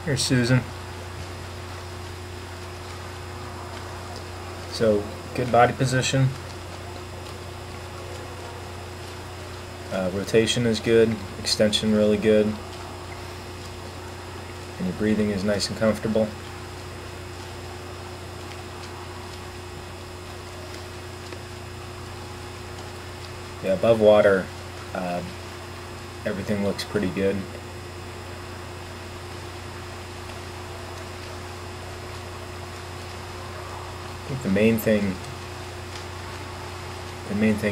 Here's Susan. So, good body position. Rotation is good, extension really good, and your breathing is nice and comfortable. Yeah, above water, everything looks pretty good. I think the main thing,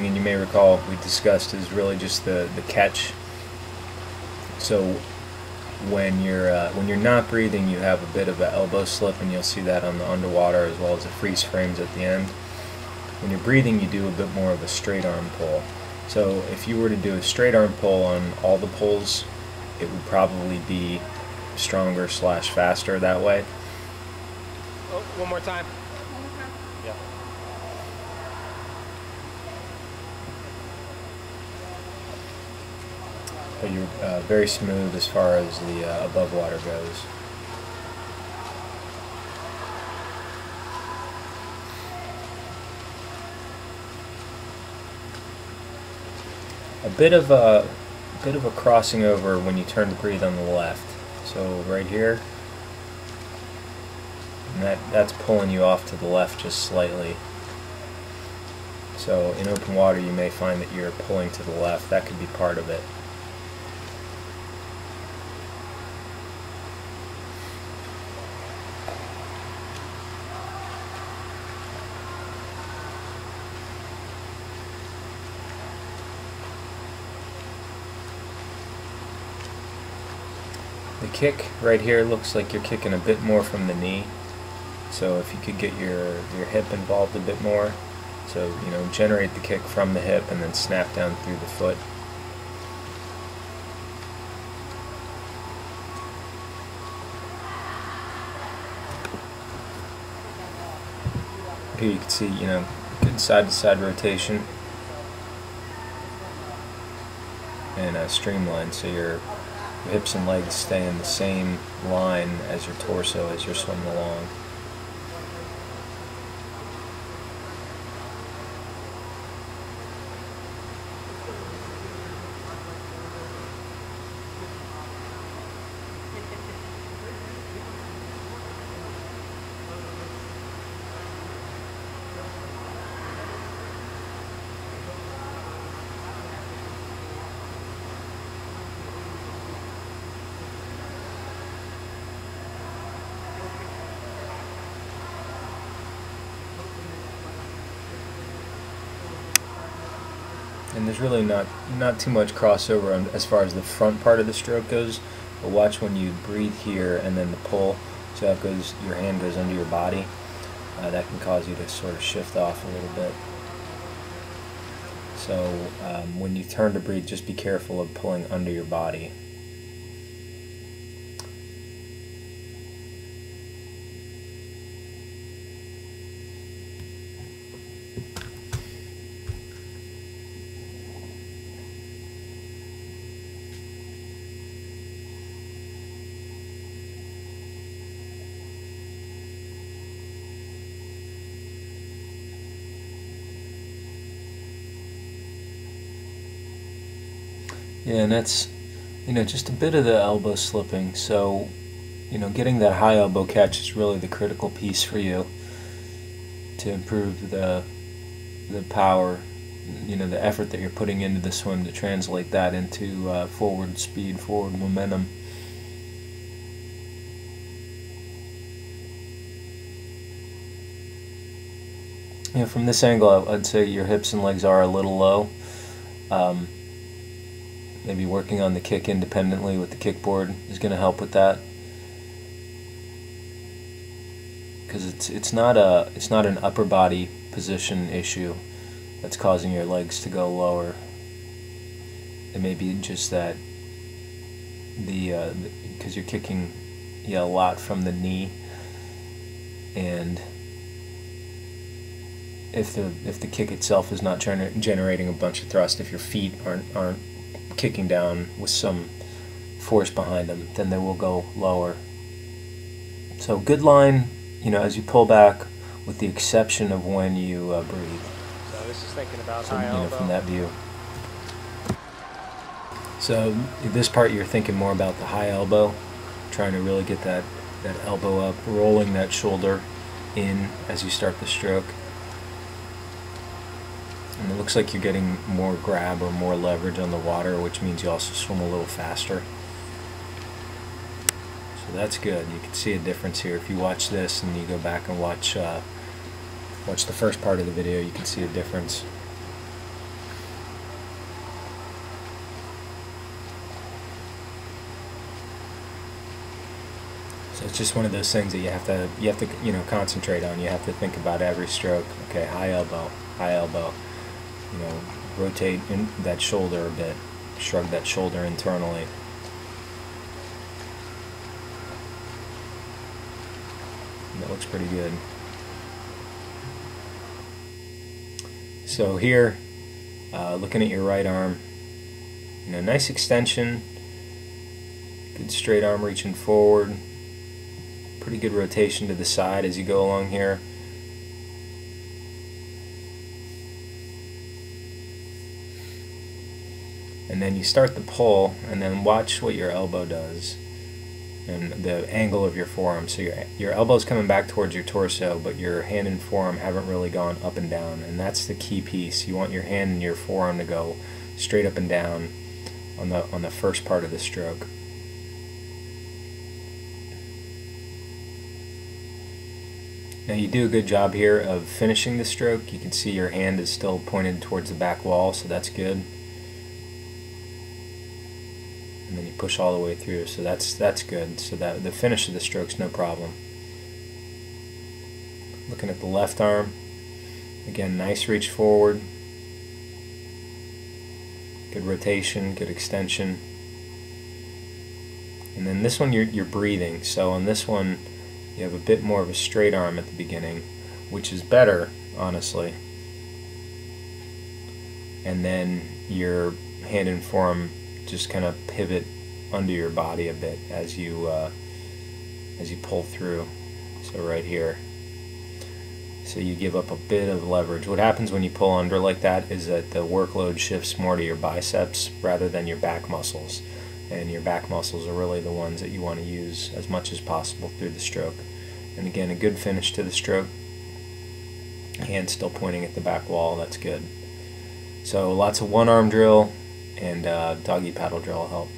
and you may recall we discussed, is really just the catch. So when you're not breathing, you have a bit of an elbow slip, and you'll see that on the underwater as well as the freeze frames at the end. When you're breathing, you do a bit more of a straight arm pull. So if you were to do a straight arm pull on all the pulls, it would probably be stronger / faster that way. Oh, one more time. Yeah. But you're very smooth as far as the above water goes. A bit of a crossing over when you turn to breathe on the left. So right here, and that's pulling you off to the left just slightly. So in open water, you may find that you're pulling to the left. That could be part of it. The kick right here looks like you're kicking a bit more from the knee, so if you could get your hip involved a bit more, so generate the kick from the hip and then snap down through the foot. Here you can see good side-to-side rotation and streamline, so your hips and legs stay in the same line as your torso as you're swimming along. And there's really not too much crossover as far as the front part of the stroke goes, but watch when you breathe here and then the pull, so that goes, your hand goes under your body. That can cause you to sort of shift off a little bit. So when you turn to breathe, just be careful of pulling under your body. Yeah, and that's, just a bit of the elbow slipping. So, getting that high elbow catch is really the critical piece for you to improve the power, the effort that you're putting into the swim, to translate that into forward speed, forward momentum. From this angle, I'd say your hips and legs are a little low. Maybe working on the kick independently with the kickboard is going to help with that, because it's not an upper body position issue that's causing your legs to go lower. It may be just that because you're kicking a lot from the knee, and if the kick itself is not generating a bunch of thrust, if your feet aren't kicking down with some force behind them, then they will go lower. So good line, as you pull back, with the exception of when you breathe. So this is thinking about So, high elbow. from that view. So this part you're thinking more about the high elbow, trying to really get that elbow up, rolling that shoulder in as you start the stroke. And it looks like you're getting more grab or more leverage on the water, which means you also swim a little faster. So that's good. You can see a difference here. If you watch this and you go back and watch the first part of the video, you can see a difference. So it's just one of those things that you have to concentrate on. You have to think about every stroke. Okay, high elbow, high elbow. Rotate in that shoulder a bit, shrug that shoulder internally. And that looks pretty good. So here, looking at your right arm, nice extension, good straight arm reaching forward, pretty good rotation to the side as you go along here. And then you start the pull, and then watch what your elbow does and the angle of your forearm. So your elbow's coming back towards your torso, but your hand and forearm haven't really gone up and down, and that's the key piece. You want your hand and your forearm to go straight up and down on the first part of the stroke. Now you do a good job here of finishing the stroke. You can see your hand is still pointed towards the back wall, so that's good. And then you push all the way through, so that's good. So that the finish of the stroke's no problem. Looking at the left arm, again, nice reach forward, good rotation, good extension. And then this one you're breathing. So on this one you have a bit more of a straight arm at the beginning, which is better, honestly. And then your hand and forearm just kind of pivot under your body a bit as you pull through. So right here. So you give up a bit of leverage. What happens when you pull under like that is that the workload shifts more to your biceps rather than your back muscles. And your back muscles are really the ones that you want to use as much as possible through the stroke. And again, a good finish to the stroke. Hand still pointing at the back wall, that's good. So lots of one arm drill and doggy paddle drill will help.